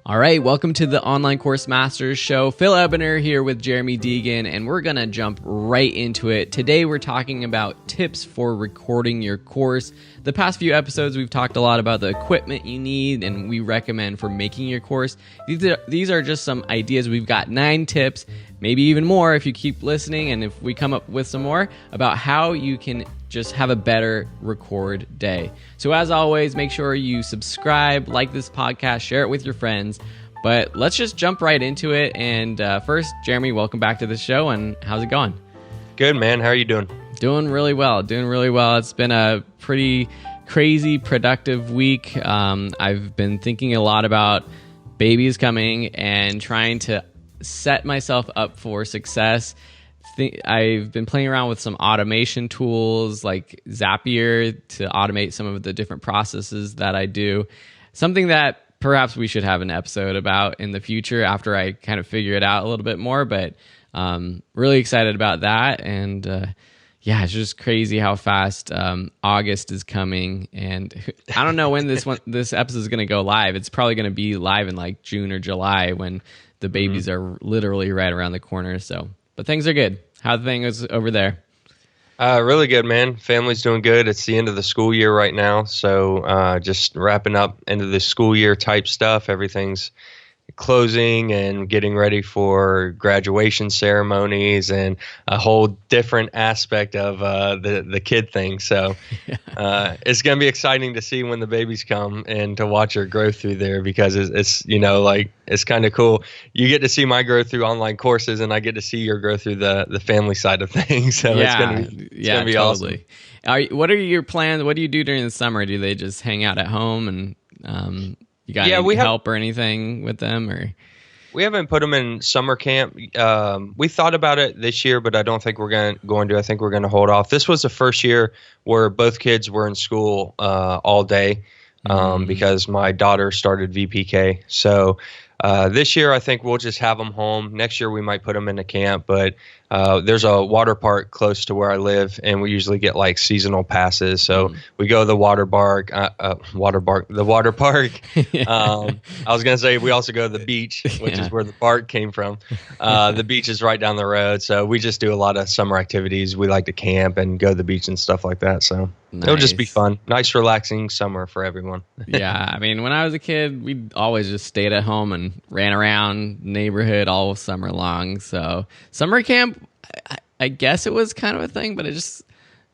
All right, welcome to the Online Course Masters Show. Phil Ebener here with Jeremy Deegan, and we're going to jump right into it. Today we're talking about tips for recording your course. The past few episodes we've talked a lot about the equipment you need and we recommend for making your course. These are just some ideas. We've got 9 tips, maybe even more if you keep listening and if we come up with some more about how you can just have a better record day. So as always, make sure you subscribe, like this podcast, share it with your friends. But let's just jump right into it. And first, Jeremy, welcome back to the show. And how's it going? Good, man. How are you doing? Doing really well. It's been a pretty crazy, productive week. I've been thinking a lot about babies coming and trying to set myself up for success. I've been playing around with some automation tools like Zapier to automate some of the different processes that I do. Something that perhaps we should have an episode about in the future after I kind of figure it out a little bit more. But really excited about that. And yeah, it's just crazy how fast August is coming. And I don't know when this episode is going to go live. It's probably going to be live in like June or July when the babies are literally right around the corner. But things are good. How the thing is over there? Really good, man. Family's doing good. It's the end of the school year right now, so just wrapping up into the school year type stuff. Everything's closing and getting ready for graduation ceremonies and a whole different aspect of the kid thing. So it's going to be exciting to see when the babies come and to watch her grow through there, because it's it's kind of cool. You get to see my growth through online courses, and I get to see your growth through the family side of things. So it's going to be totally awesome. What are your plans? What do you do during the summer? Do they just hang out at home and you got any help or anything with them? Or we haven't put them in summer camp. We thought about it this year, but I don't think we're going to. I think we're going to hold off. This was the first year where both kids were in school all day because my daughter started VPK. So this year, I think we'll just have them home. Next year, we might put them in a camp, but there's a water park close to where I live, and we usually get like seasonal passes. So we go to the water park. I was going to say we also go to the beach, which is where the park came from. The beach is right down the road. So we just do a lot of summer activities. We like to camp and go to the beach and stuff like that. So it'll just be fun. Nice, relaxing summer for everyone. Yeah. I mean, when I was a kid, we always just stayed at home and ran around neighborhood all summer long. So summer camp, I guess it was kind of a thing, but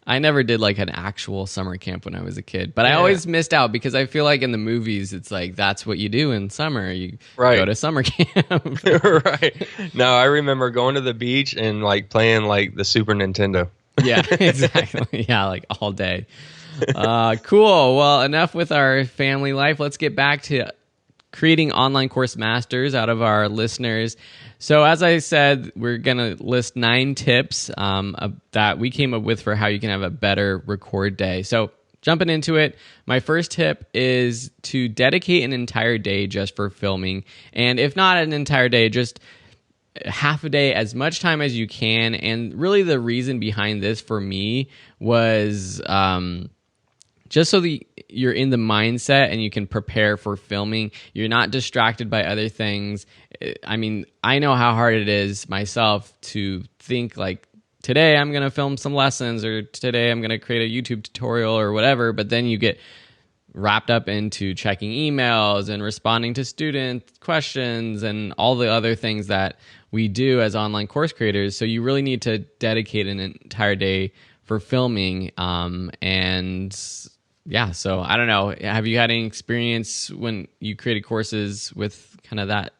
I never did like an actual summer camp when I was a kid. But I always missed out because I feel like in the movies, it's like that's what you do in summer. You go to summer camp. Right. No, I remember going to the beach and like playing like the Super Nintendo. Yeah, exactly. Yeah, like all day. Cool. Well, enough with our family life. Let's get back to creating online course masters out of our listeners. So as I said, we're going to list 9 tips that we came up with for how you can have a better record day. So jumping into it, my first tip is to dedicate an entire day just for filming. And if not an entire day, just half a day, as much time as you can. And really the reason behind this for me was just so that you're in the mindset and you can prepare for filming. You're not distracted by other things. I mean, I know how hard it is myself to think like, today I'm going to film some lessons, or today I'm going to create a YouTube tutorial or whatever. But then you get wrapped up into checking emails and responding to student questions and all the other things that we do as online course creators. So you really need to dedicate an entire day for filming. Yeah, so I don't know. Have you had any experience when you created courses with kind of that?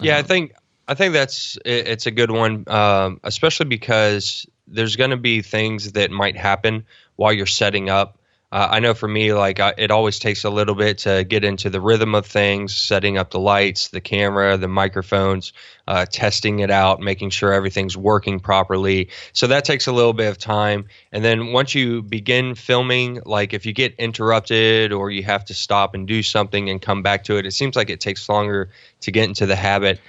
Yeah, I think it's a good one, especially because there's going to be things that might happen while you're setting up. I know for me, it always takes a little bit to get into the rhythm of things, setting up the lights, the camera, the microphones, testing it out, making sure everything's working properly. So that takes a little bit of time. And then once you begin filming, like if you get interrupted or you have to stop and do something and come back to it, it seems like it takes longer to get into the habit.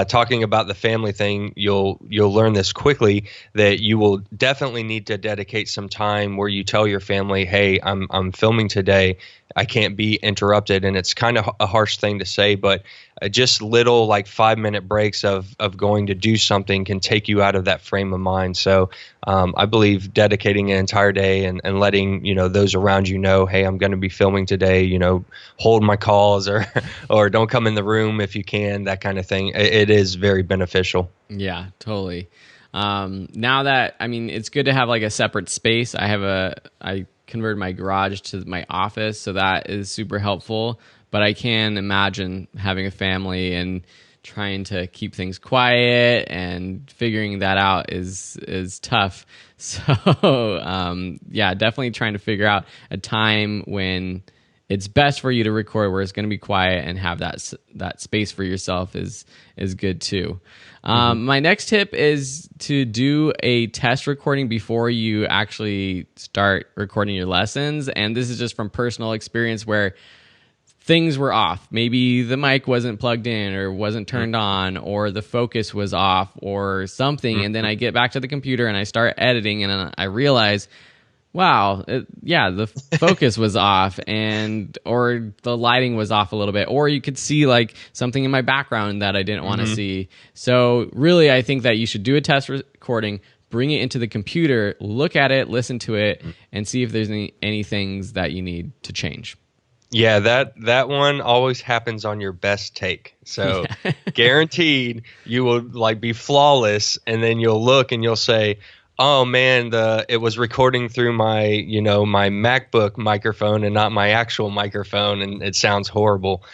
Talking about the family thing, you'll learn this quickly, that you will definitely need to dedicate some time where you tell your family, hey, I'm filming today. I can't be interrupted. And it's kind of a harsh thing to say, but just little like 5-minute breaks of going to do something can take you out of that frame of mind. So I believe dedicating an entire day and letting, those around know, hey, I'm going to be filming today, hold my calls or don't come in the room if you can, that kind of thing. It is very beneficial. Yeah, totally. Now that, it's good to have like a separate space. I converted my garage to my office, so that is super helpful. But I can imagine having a family and trying to keep things quiet and figuring that out is tough. So yeah, definitely trying to figure out a time when it's best for you to record where it's going to be quiet and have that space for yourself is good too. My next tip is to do a test recording before you actually start recording your lessons. And this is just from personal experience where things were off. Maybe the mic wasn't plugged in or wasn't turned on, or the focus was off or something. And then I get back to the computer and I start editing and I realize, wow, the focus was off, or the lighting was off a little bit, or you could see like something in my background that I didn't want to see. So really, I think that you should do a test recording, bring it into the computer, look at it, listen to it, and see if there's any things that you need to change. Yeah, that one always happens on your best take. So guaranteed you will like be flawless, and then you'll look and you'll say, oh man, it was recording through my, my MacBook microphone and not my actual microphone, and it sounds horrible.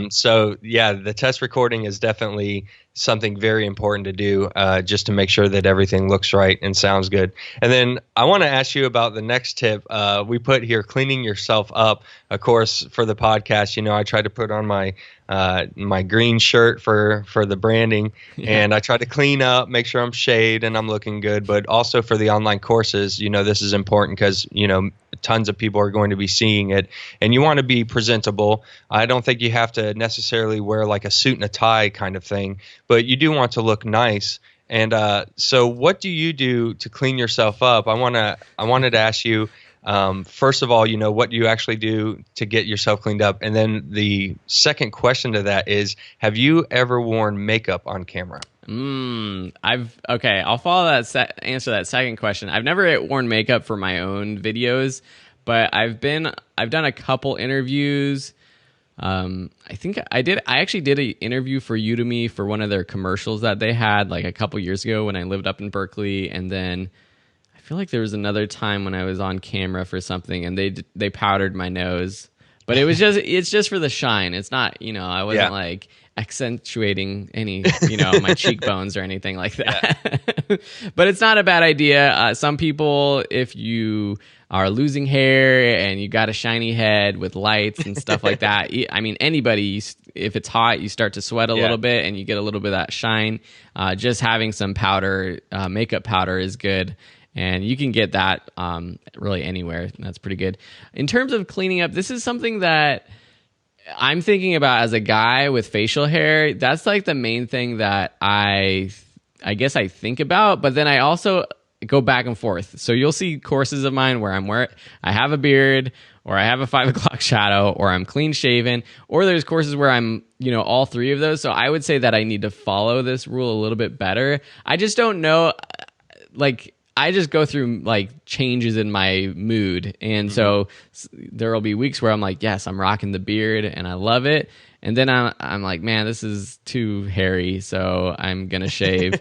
So yeah, the test recording is definitely something very important to do, just to make sure that everything looks right and sounds good. And then I want to ask you about the next tip. We put here cleaning yourself up. Of course, for the podcast, I try to put on my green shirt for the branding, and I try to clean up, make sure I'm shaved and I'm looking good. But also for the online courses, this is important because tons of people are going to be seeing it, and you want to be presentable. I don't think you have to necessarily wear like a suit and a tie kind of thing, but you do want to look nice. And so what do you do to clean yourself up? I wanted to ask you, first of all, what do you actually do to get yourself cleaned up? And then the second question to that is, have you ever worn makeup on camera? I'll follow answer that second question. I've never worn makeup for my own videos, but I've done a couple interviews. I think I actually did an interview for Udemy for one of their commercials that they had like a couple years ago when I lived up in Berkeley. And then I feel like there was another time when I was on camera for something and they powdered my nose, but it's just for the shine. It's not, I wasn't like accentuating any, my cheekbones or anything like that. Yeah. But it's not a bad idea. Some people, if you are losing hair and you got a shiny head with lights and stuff like that, anybody, if it's hot, you start to sweat a little bit and you get a little bit of that shine. Just having some powder, makeup powder is good. And you can get that really anywhere. That's pretty good. In terms of cleaning up, this is something that I'm thinking about as a guy with facial hair. That's like the main thing that I guess I think about. But then I also go back and forth. So you'll see courses of mine where I have a beard, or I have a 5 o'clock shadow, or I'm clean shaven, or there's courses where I'm, all three of those. So I would say that I need to follow this rule a little bit better. I just don't know, I just go through like changes in my mood. And so there will be weeks where I'm like, yes, I'm rocking the beard and I love it. And then I'm like, man, this is too hairy, so I'm going to shave.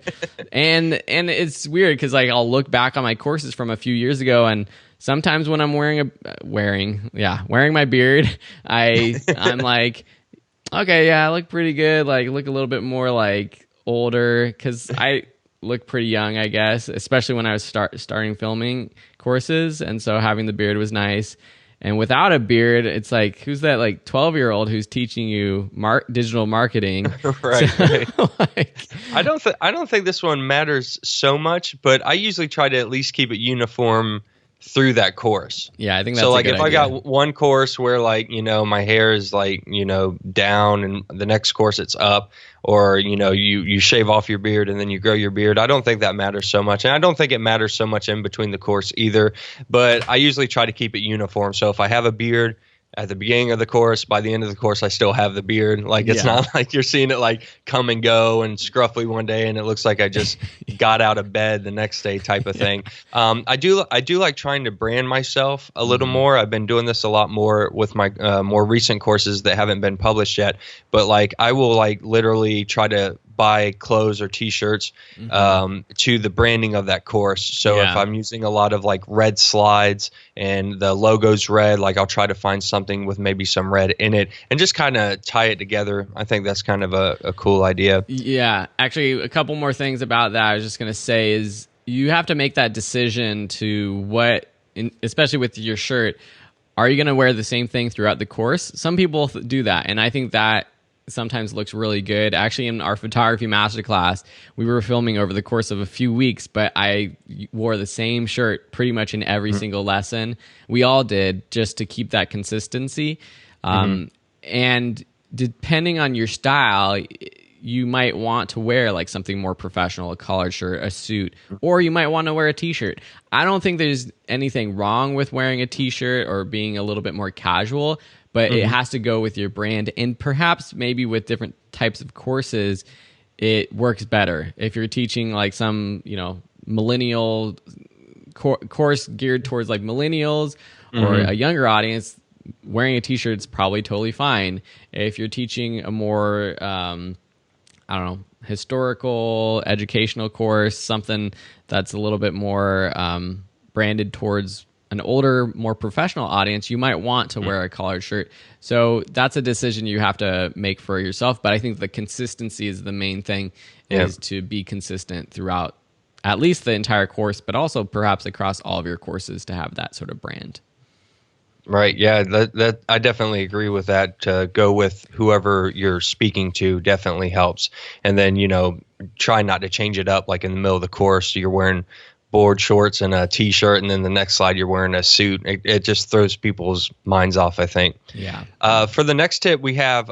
and it's weird because like I'll look back on my courses from a few years ago, and sometimes when I'm wearing my beard, I'm like, okay, yeah, I look pretty good. Like look a little bit more like older, because I look pretty young, I guess, especially when I was starting filming courses. And so having the beard was nice. And without a beard, it's like, who's that like 12-year-old who's teaching you digital marketing? Right, So, right. like, I don't think this one matters so much, but I usually try to at least keep it uniform through that course. yeah, I think So that's a like good if I idea. got one course where like, my hair is like, down, and the next course it's up, or you shave off your beard and then you grow your beard. I don't think that matters so much. And I don't think it matters so much in between the course either, but I usually try to keep it uniform. So if I have a beard at the beginning of the course, by the end of the course I still have the beard. Like it's Yeah. not like you're seeing it like come and go and scruffy one day and it looks like I just got out of bed the next day type of thing. I do like trying to brand myself a little more. I've been doing this a lot more with my more recent courses that haven't been published yet, but like I will like literally try to buy clothes or t-shirts to the branding of that course. So if Yeah. I'm using a lot of like red slides and the logo's red, like I'll try to find something with maybe some red in it and just kind of tie it together. I think that's kind of a cool idea. Yeah, actually, a couple more things about that I was just going to say is you have to make that decision to especially with your shirt, are you going to wear the same thing throughout the course? Some people do that, and I think that sometimes looks really good. Actually, in our photography masterclass, we were filming over the course of a few weeks, but I wore the same shirt pretty much in every single lesson. We all did, just to keep that consistency. And depending on your style, you might want to wear like something more professional, a collared shirt, a suit, or you might want to wear a t-shirt. I don't think there's anything wrong with wearing a t-shirt or being a little bit more casual, but it has to go with your brand. And perhaps maybe with different types of courses, it works better. If you're teaching like some, millennial course geared towards like millennials or a younger audience, wearing a t-shirt is probably totally fine. If you're teaching a more, historical, educational course, something that's a little bit more branded towards an older, more professional audience, you might want to wear a collared shirt. So that's a decision you have to make for yourself. But I think the consistency is the main thing, is to be consistent throughout at least the entire course, but also perhaps across all of your courses to have that sort of brand. Right. Yeah, that I definitely agree with that. To go with whoever you're speaking to definitely helps. And then, try not to change it up like in the middle of the course. You're wearing board shorts and a t-shirt, and then the next slide you're wearing a suit. It just throws people's minds off, I think. Yeah. For the next tip, we have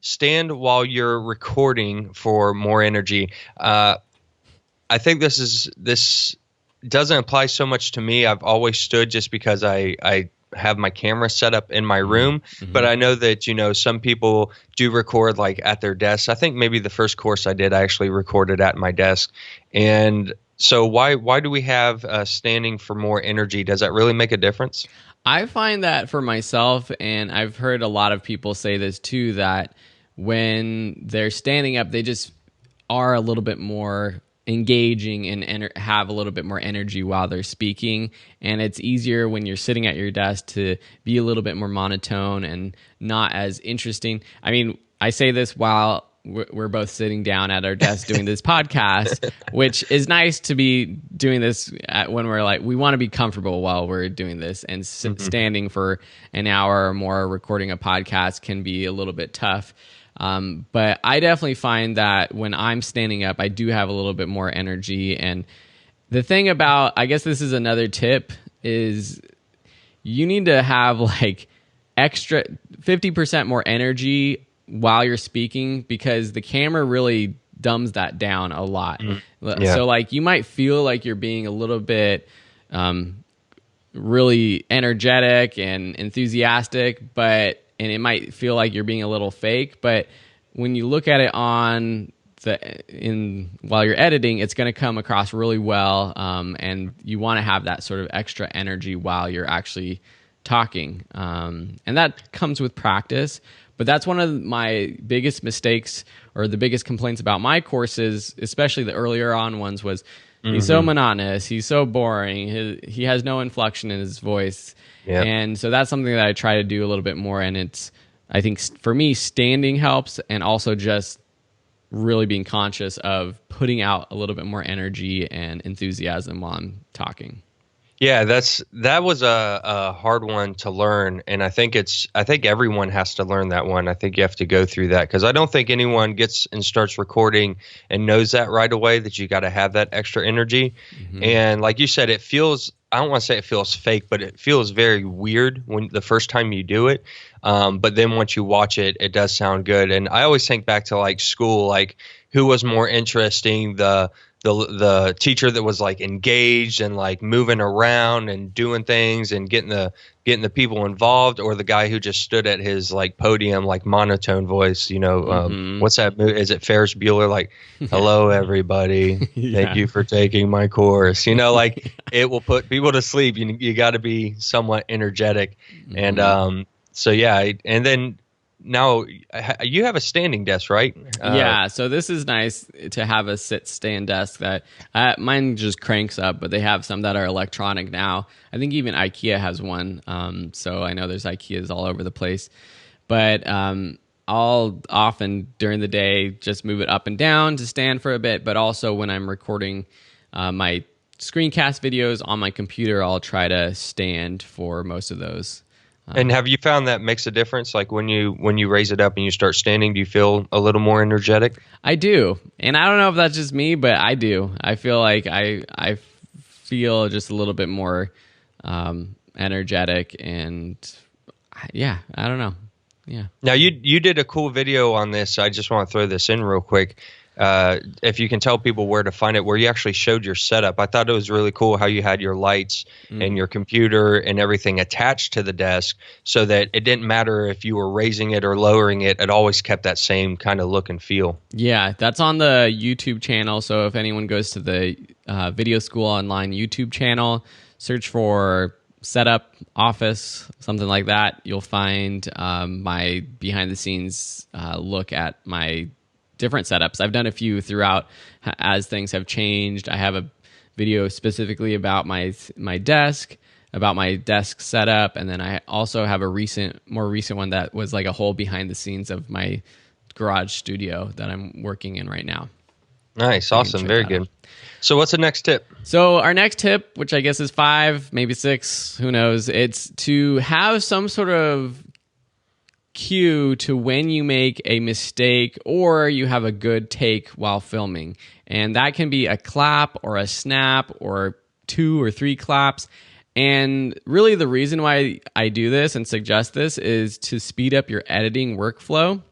stand while you're recording for more energy. I think this doesn't apply so much to me. I've always stood just because I have my camera set up in my room, but I know that, some people do record like at their desks. I think maybe the first course I did, I actually recorded at my desk. And so why do we have standing for more energy? Does that really make a difference? I find that for myself, and I've heard a lot of people say this too, that when they're standing up, they just are a little bit more engaging and have a little bit more energy while they're speaking. And it's easier when you're sitting at your desk to be a little bit more monotone and not as interesting. I mean, I say this while we're both sitting down at our desk doing this podcast, which is nice to be doing this when we're like, we want to be comfortable while we're doing this, and standing for an hour or more recording a podcast can be a little bit tough. But I definitely find that when I'm standing up, I do have a little bit more energy. And the thing about, I guess this is another tip, is you need to have like extra 50% more energy while you're speaking, because the camera really dumbs that down a lot. Yeah. So like you might feel like you're being a little bit really energetic and enthusiastic, and it might feel like you're being a little fake, but when you look at it while you're editing, it's going to come across really well, and you want to have that sort of extra energy while you're actually talking, and that comes with practice. But that's one of my biggest mistakes, or the biggest complaints about my courses, especially the earlier on ones, was he's so monotonous, he's so boring, he has no inflection in his voice. Yep. And so that's something that I try to do a little bit more. And I think for me, standing helps, and also just really being conscious of putting out a little bit more energy and enthusiasm while I'm talking. Yeah, that was a hard one to learn, and I think everyone has to learn that one. I think you have to go through that because I don't think anyone gets and starts recording and knows that right away that you got to have that extra energy. Hmm. And like you said, it feels I don't want to say it feels fake, but it feels very weird when the first time you do it. But then once you watch it, it does sound good. And I always think back to like school, like who was more interesting, the teacher that was like engaged and like moving around and doing things and getting the people involved, or the guy who just stood at his like podium like monotone voice, Hmm. what's that movie? Is it Ferris Bueller, like hello everybody, thank Yeah. you for taking my course, like it will put people to sleep. You got to be somewhat energetic. And Hmm. so yeah, and then now you have a standing desk, right? Yeah, so this is nice to have a sit stand desk that mine just cranks up, but they have some that are electronic now. I think even IKEA has one. So I know there's IKEAs all over the place. But I'll often during the day just move it up and down to stand for a bit. But also when I'm recording my screencast videos on my computer, I'll try to stand for most of those. And have you found that makes a difference? Like when you raise it up and you start standing, do you feel a little more energetic? I do, and I don't know if that's just me, but I do. I feel like I feel just a little bit more energetic, and yeah, I don't know. Yeah. Now you did a cool video on this. I just want to throw this in real quick. If you can tell people where to find it, where you actually showed your setup. I thought it was really cool how you had your lights and your computer and everything attached to the desk so that it didn't matter if you were raising it or lowering it. It always kept that same kind of look and feel. Yeah, that's on the YouTube channel. So if anyone goes to the Video School Online YouTube channel, search for setup office, something like that, you'll find my behind the scenes look at my different setups. I've done a few throughout as things have changed. I have a video specifically about my desk, about my desk setup, and then I also have a more recent one that was like a whole behind the scenes of my garage studio that I'm working in right now. Nice, So you can awesome, check very that out. good. So what's the next tip? So our next tip, which I guess is 5, maybe 6, who knows, it's to have some sort of cue to when you make a mistake or you have a good take while filming. And that can be a clap or a snap or 2 or 3 claps. And really the reason why I do this and suggest this is to speed up your editing workflow.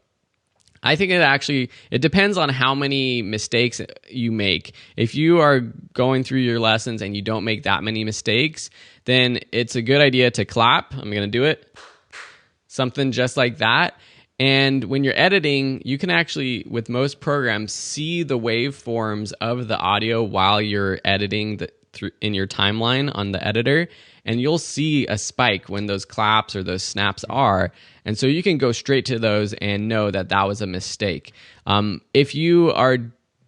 I think it depends on how many mistakes you make. If you are going through your lessons and you don't make that many mistakes, then it's a good idea to clap. I'm going to do it. Something just like that. And when you're editing, you can actually, with most programs, see the waveforms of the audio while you're editing in your timeline on the editor. And you'll see a spike when those claps or those snaps are. And so you can go straight to those and know that that was a mistake. If you are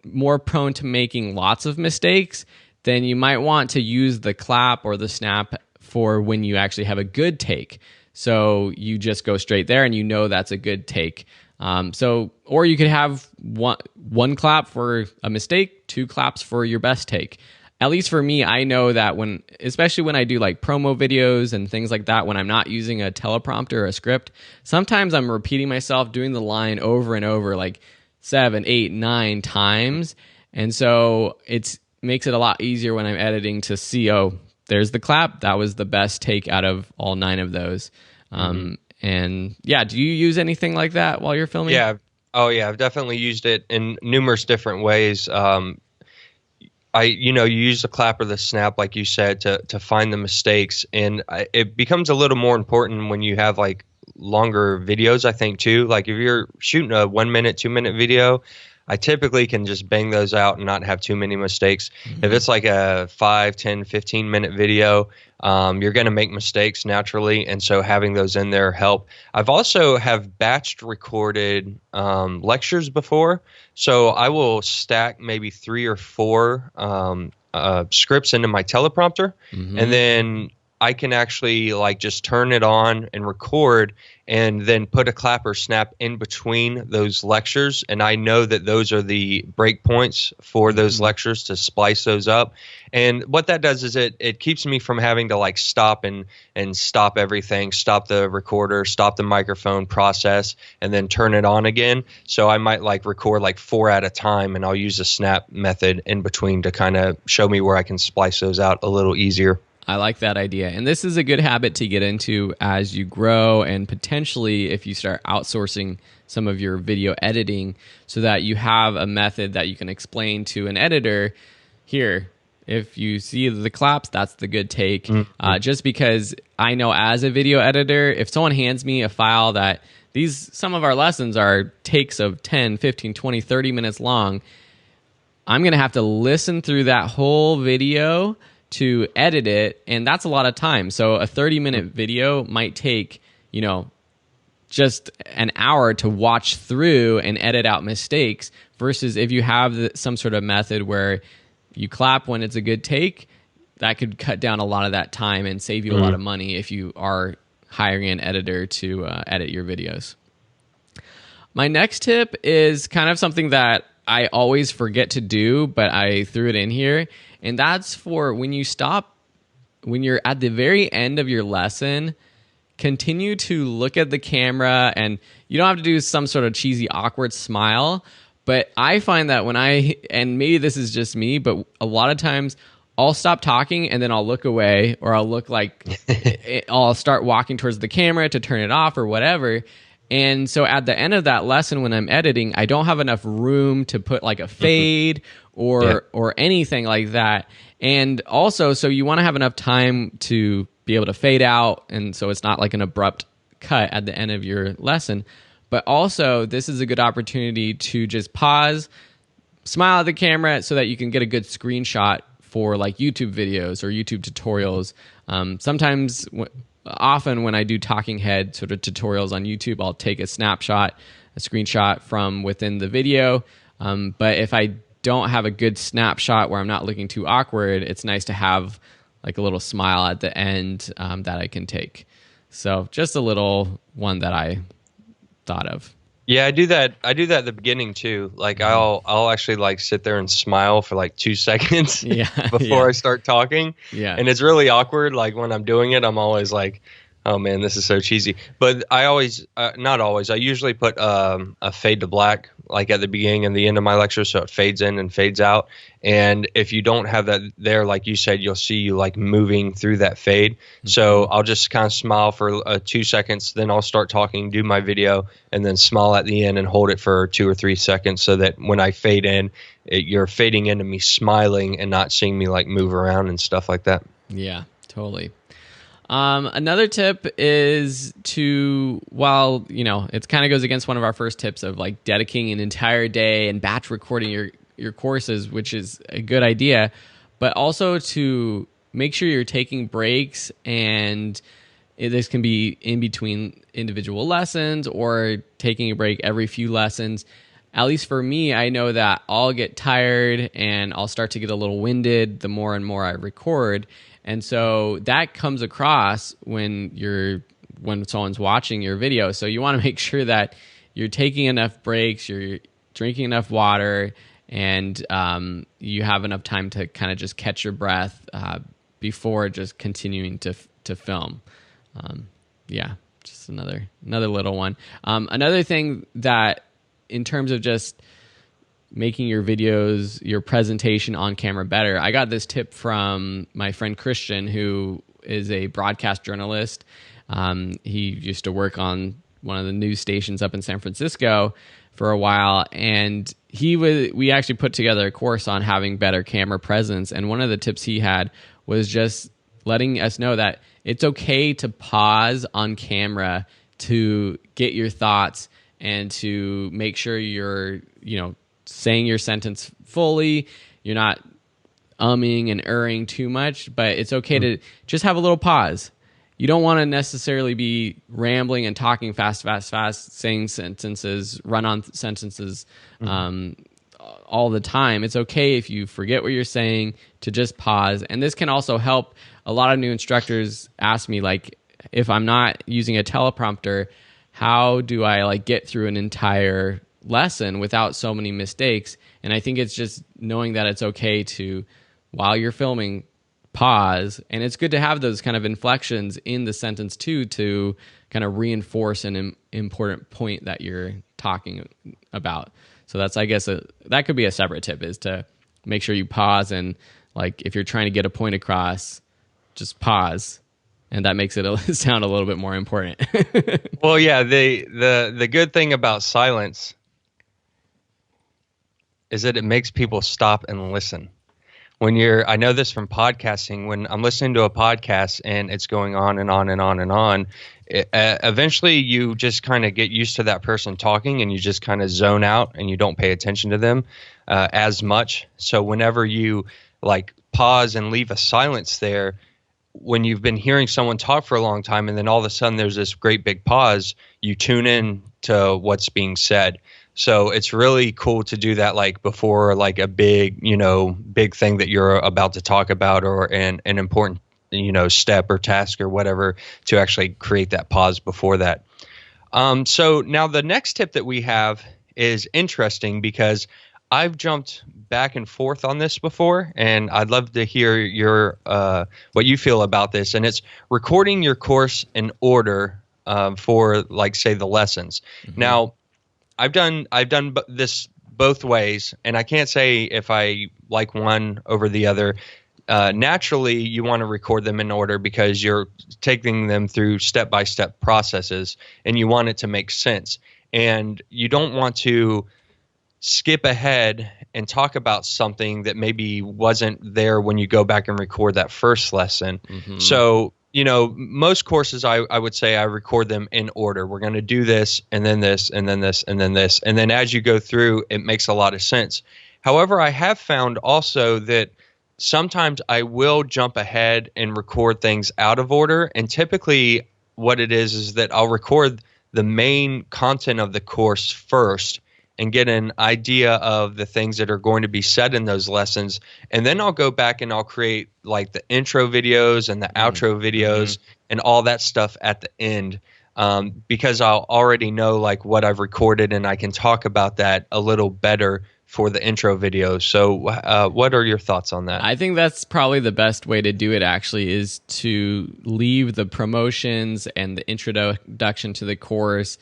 more prone to making lots of mistakes, then you might want to use the clap or the snap for when you actually have a good take. So you just go straight there and you know that's a good take. Or you could have one clap for a mistake, 2 claps for your best take. At least for me, I know that especially when I do like promo videos and things like that, when I'm not using a teleprompter or a script, sometimes I'm repeating myself doing the line over and over like 7, 8, 9 times. And so it makes it a lot easier when I'm editing to see, oh, there's the clap. That was the best take out of all 9 of those. And yeah, do you use anything like that while you're filming? Yeah. Oh yeah, I've definitely used it in numerous different ways. You use the clap or the snap, like you said, to find the mistakes, and it becomes a little more important when you have like longer videos, I think too. Like if you're shooting a 1 minute, 2 minute video, I typically can just bang those out and not have too many mistakes. If it's like a 5, 10, 15-minute video, you're going to make mistakes naturally. And so having those in there help. I've also have batched recorded lectures before. So I will stack maybe 3 or 4 scripts into my teleprompter. And then I can actually like just turn it on and record and then put a clap or snap in between those lectures. And I know that those are the break points for those lectures to splice those up. And what that does is it keeps me from having to like stop and stop everything, stop the recorder, stop the microphone process, and then turn it on again. So I might like record like 4 at a time, and I'll use the snap method in between to kind of show me where I can splice those out a little easier. I like that idea. And this is a good habit to get into as you grow, and potentially if you start outsourcing some of your video editing, so that you have a method that you can explain to an editor. Here, if you see the claps, that's the good take. Just because I know as a video editor, if someone hands me a file that some of our lessons are takes of 10, 15, 20, 30 minutes long, I'm going to have to listen through that whole video to edit it, and that's a lot of time. So a 30-minute video might take, just an hour to watch through and edit out mistakes, versus if you have some sort of method where you clap when it's a good take, that could cut down a lot of that time and save you a lot of money if you are hiring an editor to edit your videos. My next tip is kind of something that I always forget to do, but I threw it in here. And that's for when you're at the very end of your lesson, continue to look at the camera, and you don't have to do some sort of cheesy, awkward smile. But I find that and maybe this is just me, but a lot of times I'll stop talking and then I'll look away, or I'll look like I'll start walking towards the camera to turn it off or whatever. And so at the end of that lesson, when I'm editing, I don't have enough room to put like a fade or anything like that. And also, so you want to have enough time to be able to fade out, and so it's not like an abrupt cut at the end of your lesson. But also, this is a good opportunity to just pause, smile at the camera so that you can get a good screenshot for like YouTube videos or YouTube tutorials. Often when I do talking head sort of tutorials on YouTube, I'll take a screenshot from within the video. But if I don't have a good snapshot where I'm not looking too awkward, it's nice to have like a little smile at the end that I can take. So just a little one that I thought of. Yeah, I do that at the beginning too. Like I'll actually like sit there and smile for like 2 seconds before I start talking. Yeah. And it's really awkward. Like when I'm doing it, I'm always like, oh man, this is so cheesy. But I always, not always, I usually put a fade to black like at the beginning and the end of my lecture, so it fades in and fades out. And if you don't have that there, like you said, you'll see you like moving through that fade. So I'll just kind of smile for 2 seconds, then I'll start talking, do my video, and then smile at the end and hold it for 2 or 3 seconds, so that when I fade in, you're fading into me smiling and not seeing me like move around and stuff like that. Yeah, totally. Another tip is while it kind of goes against one of our first tips of like dedicating an entire day and batch recording your courses, which is a good idea, but also to make sure you're taking breaks, and this can be in between individual lessons or taking a break every few lessons. At least for me, I know that I'll get tired and I'll start to get a little winded the more and more I record. And so that comes across when someone's watching your video. So you want to make sure that you're taking enough breaks, you're drinking enough water, and you have enough time to kind of just catch your breath before just continuing to film. Just another little one. Another thing that, in terms of just making your videos, your presentation on camera better, I got this tip from my friend Christian, who is a broadcast journalist. He used to work on one of the news stations up in San Francisco for a while, and we actually put together a course on having better camera presence. And one of the tips he had was just letting us know that it's okay to pause on camera to get your thoughts and to make sure you're, saying your sentence fully. You're not umming and erring too much, but it's okay to just have a little pause. You don't want to necessarily be rambling and talking fast, saying sentences, run-on sentences all the time. It's okay if you forget what you're saying to just pause. And this can also help a lot of new instructors ask me, like, if I'm not using a teleprompter, how do I like get through an entire lesson without so many mistakes? And I think it's just knowing that it's okay to, while you're filming, pause. And it's good to have those kind of inflections in the sentence too, to kind of reinforce an important point that you're talking about. So that's, I guess, that could be a separate tip, is to make sure you pause, and like if you're trying to get a point across, just pause, and that makes it sound a little bit more important. Well, yeah, the good thing about silence is that it makes people stop and listen. I know this from podcasting, when I'm listening to a podcast and it's going on and on and on and on, eventually you just kind of get used to that person talking, and you just kind of zone out and you don't pay attention to them as much. So whenever you like pause and leave a silence there, when you've been hearing someone talk for a long time and then all of a sudden there's this great big pause, you tune in to what's being said. So it's really cool to do that, like before like a big thing that you're about to talk about, or an important, step or task or whatever, to actually create that pause before that. So now the next tip that we have is interesting, because I've jumped back and forth on this before, and I'd love to hear your what you feel about this. And it's recording your course in order for, like, say, the lessons. Mm-hmm. Now, I've done this both ways, and I can't say if I like one over the other. Naturally, you want to record them in order because you're taking them through step-by-step processes, and you want it to make sense. And you don't want to skip ahead and talk about something that maybe wasn't there when you go back and record that first lesson. Mm-hmm. So, most courses, I would say I record them in order. We're going to do this, and then this, and then this, and then this. And then as you go through, it makes a lot of sense. However, I have found also that sometimes I will jump ahead and record things out of order. And typically what it is that I'll record the main content of the course first and get an idea of the things that are going to be said in those lessons. And then I'll go back and I'll create like the intro videos and the outro videos and all that stuff at the end, because I'll already know like what I've recorded, and I can talk about that a little better for the intro video. So what are your thoughts on that? I think that's probably the best way to do it, actually, is to leave the promotions and the introduction to the course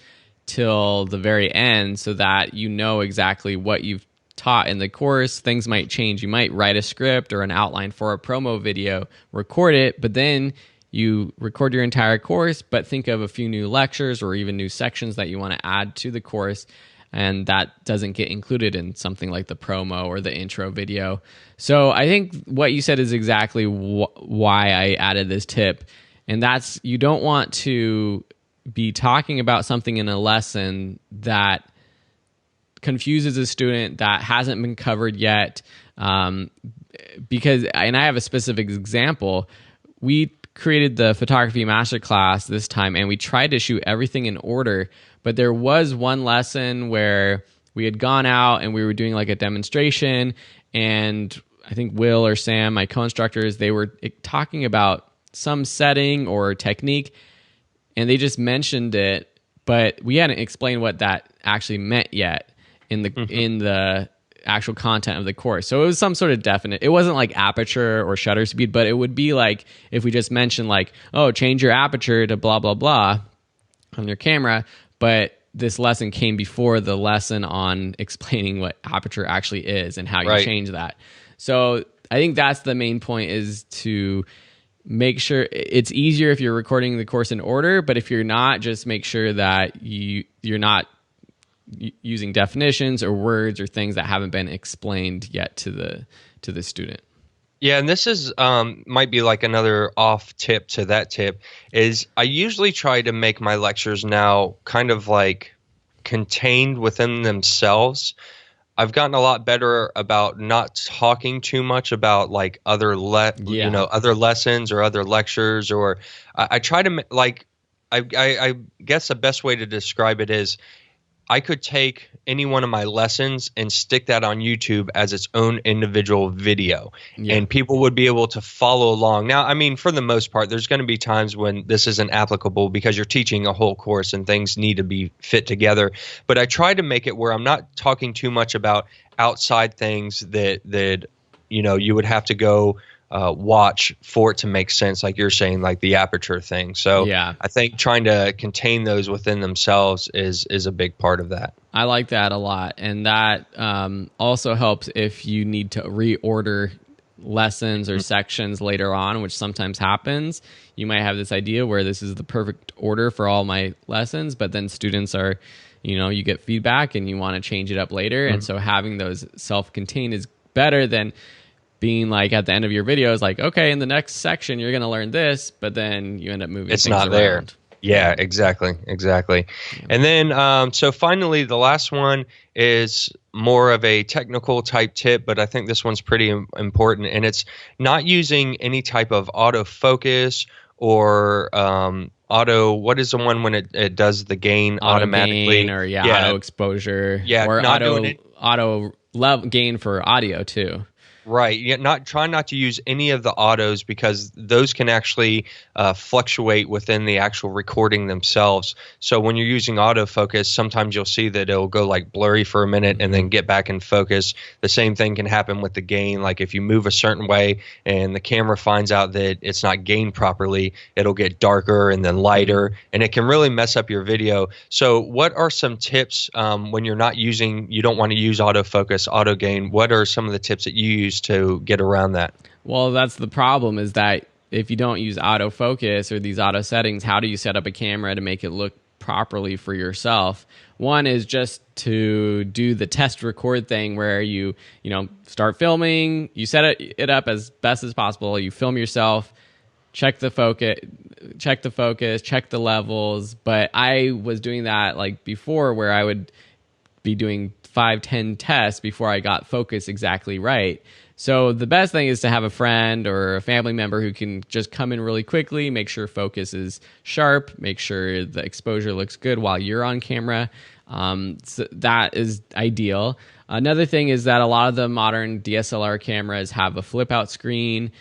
till the very end, so that you know exactly what you've taught in the course. Things might change. You might write a script or an outline for a promo video, record it, but then you record your entire course, but think of a few new lectures or even new sections that you want to add to the course, and that doesn't get included in something like the promo or the intro video. So I think what you said is exactly why I added this tip, and that's, you don't want to be talking about something in a lesson that confuses a student, that hasn't been covered yet. Because, and I have a specific example, we created the photography masterclass this time, and we tried to shoot everything in order, but there was one lesson where we had gone out and we were doing like a demonstration, and I think Will or Sam, my co-instructors, they were talking about some setting or technique, and they just mentioned it, but we hadn't explained what that actually meant yet in the actual content of the course. So it was some sort of definite, it wasn't like aperture or shutter speed, but it would be like if we just mentioned like, oh, change your aperture to blah, blah, blah on your camera. But this lesson came before the lesson on explaining what aperture actually is and how you change that. So I think that's the main point, is to make sure it's easier if you're recording the course in order, but if you're not, just make sure that you're not using definitions or words or things that haven't been explained yet to the student. Yeah, and this is might be like another off tip to that tip, is I usually try to make my lectures now kind of like contained within themselves. I've gotten a lot better about not talking too much about like other other lessons or other lectures, or I try to like I guess the best way to describe it is I could take any one of my lessons and stick that on YouTube as its own individual video. Yeah. And people would be able to follow along. Now, I mean, for the most part, there's going to be times when this isn't applicable because you're teaching a whole course and things need to be fit together. But I try to make it where I'm not talking too much about outside things that you would have to go watch for it to make sense, like you're saying, like the aperture thing. So Yeah. I think trying to contain those within themselves is a big part of that. I like that a lot. And that also helps if you need to reorder lessons or sections later on, which sometimes happens. You might have this idea where this is the perfect order for all my lessons, but then students are, you get feedback and you want to change it up later. And so having those self-contained is better than being like at the end of your video is like, okay, in the next section, you're going to learn this, but then you end up moving It's things not around. there. Yeah, exactly. Yeah. And then, so finally, the last one is more of a technical type tip, but I think this one's pretty important, and it's not using any type of autofocus or what is the one when it does the gain automatically? Gain or auto exposure. Yeah, or not doing it. auto gain for audio too. Right. Yeah. Try not to use any of the autos because those can actually fluctuate within the actual recording themselves. So when you're using autofocus, sometimes you'll see that it'll go like blurry for a minute and then get back in focus. The same thing can happen with the gain. Like if you move a certain way and the camera finds out that it's not gained properly, it'll get darker and then lighter, and it can really mess up your video. So what are some tips when you don't want to use autofocus, auto gain? What are some of the tips that you use to get around that? Well, that's the problem, is that if you don't use autofocus or these auto settings, how do you set up a camera to make it look properly for yourself? One is just to do the test record thing where you start filming, you set it up as best as possible, you film yourself, check the focus, check the levels. But I was doing that like before, where I would be doing 5-10 tests before I got focus exactly right. So the best thing is to have a friend or a family member who can just come in really quickly, make sure focus is sharp, make sure the exposure looks good while you're on camera. So that is ideal. Another thing is that a lot of the modern DSLR cameras have a flip out screen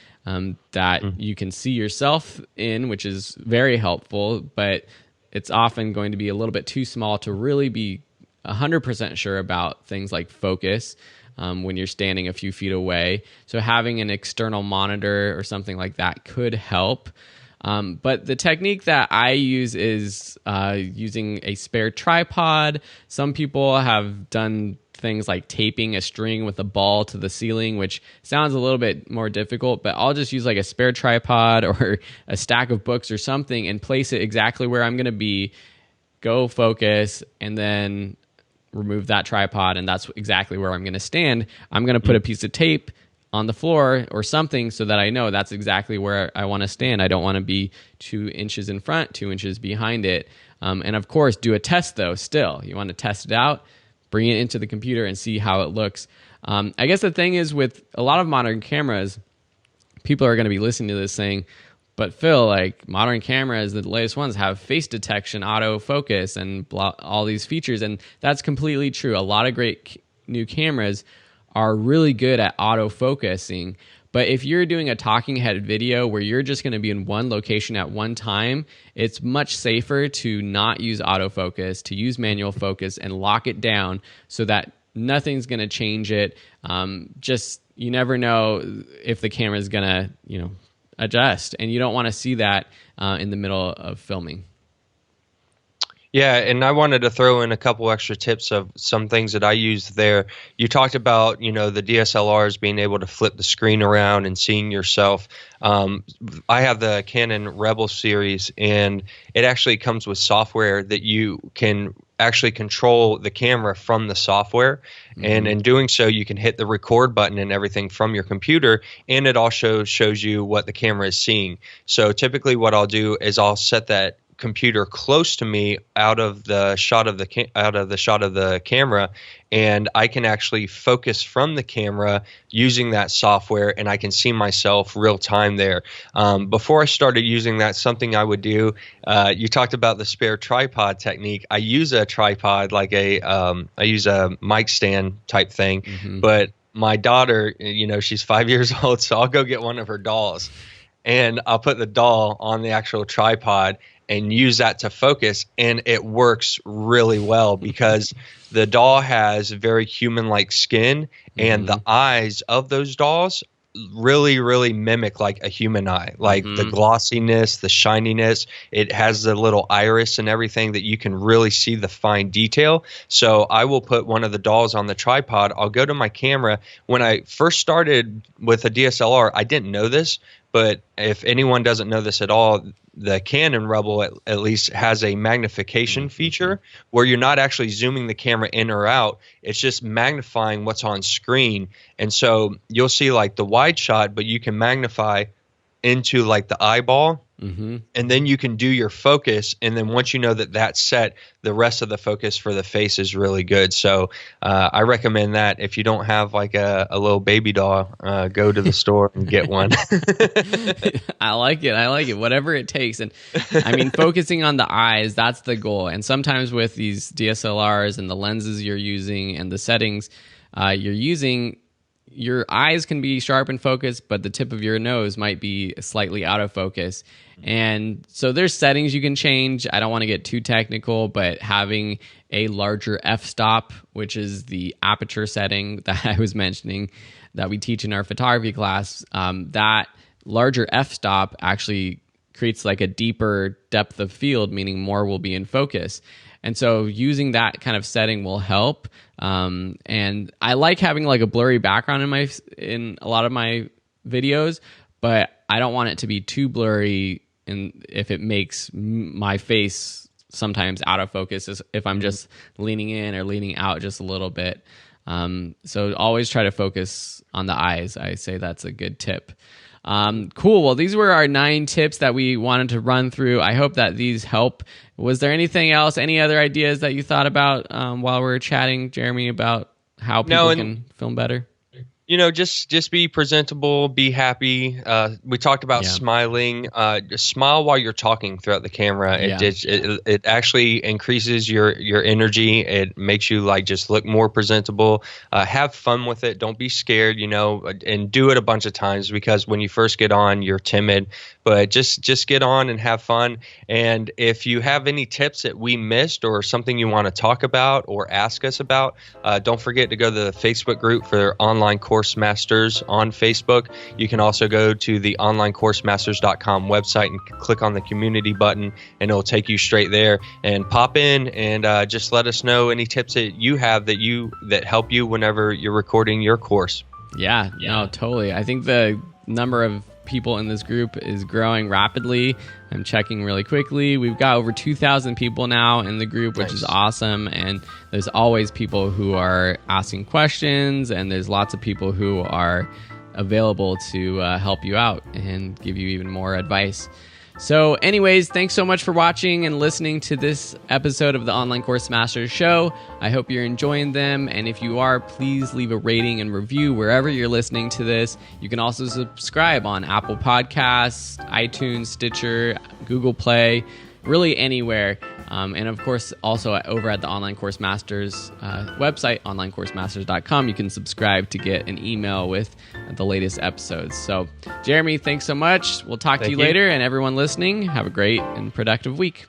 that you can see yourself in, which is very helpful, but it's often going to be a little bit too small to really be 100% sure about things like focus when you're standing a few feet away. So having an external monitor or something like that could help. But the technique that I use is using a spare tripod. Some people have done things like taping a string with a ball to the ceiling, which sounds a little bit more difficult, but I'll just use like a spare tripod or a stack of books or something and place it exactly where I'm going to be, go focus, and then remove that tripod, and that's exactly where I'm going to stand. I'm going to put a piece of tape on the floor or something so that I know that's exactly where I want to stand. I don't want to be 2 inches in front, 2 inches behind it. And of course, do a test though. Still, you want to test it out, bring it into the computer and see how it looks. I guess the thing is, with a lot of modern cameras, people are going to be listening to this saying, but Phil, like modern cameras, the latest ones have face detection, autofocus, and all these features. And that's completely true. A lot of great new cameras are really good at autofocusing. But if you're doing a talking head video where you're just going to be in one location at one time, it's much safer to not use autofocus, to use manual focus and lock it down so that nothing's going to change it. You never know if the camera is going to, adjust, and you don't want to see that in the middle of filming. Yeah, and I wanted to throw in a couple extra tips of some things that I used there. You talked about, the DSLRs being able to flip the screen around and seeing yourself. I have the Canon Rebel series, and it actually comes with software that you can actually control the camera from the software. And in doing so, you can hit the record button and everything from your computer, and it also shows you what the camera is seeing. So typically what I'll do is I'll set that computer close to me out of the shot of the camera, and I can actually focus from the camera using that software, and I can see myself real time there. Before I started using that, something I would do, you talked about the spare tripod technique. I use a tripod like I use a mic stand type thing, but my daughter, she's 5 years old, so I'll go get one of her dolls, and I'll put the doll on the actual tripod and use that to focus, and it works really well because the doll has very human-like skin, and the eyes of those dolls really, really mimic like a human eye, like the glossiness, the shininess. It has the little iris and everything that you can really see the fine detail. So I will put one of the dolls on the tripod. I'll go to my camera. When I first started with a DSLR, I didn't know this, but if anyone doesn't know this at all, the Canon Rebel at least has a magnification feature where you're not actually zooming the camera in or out. It's just magnifying what's on screen. And so you'll see like the wide shot, but you can magnify into like the eyeball, and then you can do your focus. And then once you know that that's set, the rest of the focus for the face is really good. So I recommend that if you don't have like a little baby doll, go to the store and get one. I like it. Whatever it takes. And I mean, focusing on the eyes, that's the goal. And sometimes with these DSLRs and the lenses you're using and the settings you're using, your eyes can be sharp and focused, but the tip of your nose might be slightly out of focus. And so there's settings you can change. I don't want to get too technical, but having a larger f-stop, which is the aperture setting that I was mentioning that we teach in our photography class, that larger f-stop actually creates like a deeper depth of field, meaning more will be in focus. And so using that kind of setting will help. And I like having like a blurry background in a lot of my videos, but I don't want it to be too blurry if it makes my face sometimes out of focus, if I'm just leaning in or leaning out just a little bit. So always try to focus on the eyes. I say that's a good tip. Cool. Well, these were our 9 tips that we wanted to run through. I hope that these help. Was there anything else, any other ideas that you thought about while we were chatting, Jeremy, about how people can film better? Just be presentable, be happy. We talked about smiling. Just smile while you're talking throughout the camera. It actually increases your energy. It makes you like just look more presentable. Have fun with it. Don't be scared, and do it a bunch of times, because when you first get on, you're timid. But just get on and have fun. And if you have any tips that we missed or something you want to talk about or ask us about, don't forget to go to the Facebook group for Online Course Masters on Facebook. You can also go to the onlinecoursemasters.com website and click on the community button, and it'll take you straight there. And pop in and just let us know any tips that you have that help you whenever you're recording your course. Yeah, no, totally. I think the number of people in this group is growing rapidly. I'm checking really quickly. We've got over 2,000 people now in the group, which is awesome. And there's always people who are asking questions, and there's lots of people who are available to help you out and give you even more advice. So anyways, thanks so much for watching and listening to this episode of the Online Course Masters show. I hope you're enjoying them. And if you are, please leave a rating and review wherever you're listening to this. You can also subscribe on Apple Podcasts, iTunes, Stitcher, Google Play, really anywhere. And of course, also over at the Online Course Masters website, onlinecoursemasters.com, you can subscribe to get an email with the latest episodes. So, Jeremy, thanks so much. We'll talk to you later, and everyone listening, have a great and productive week.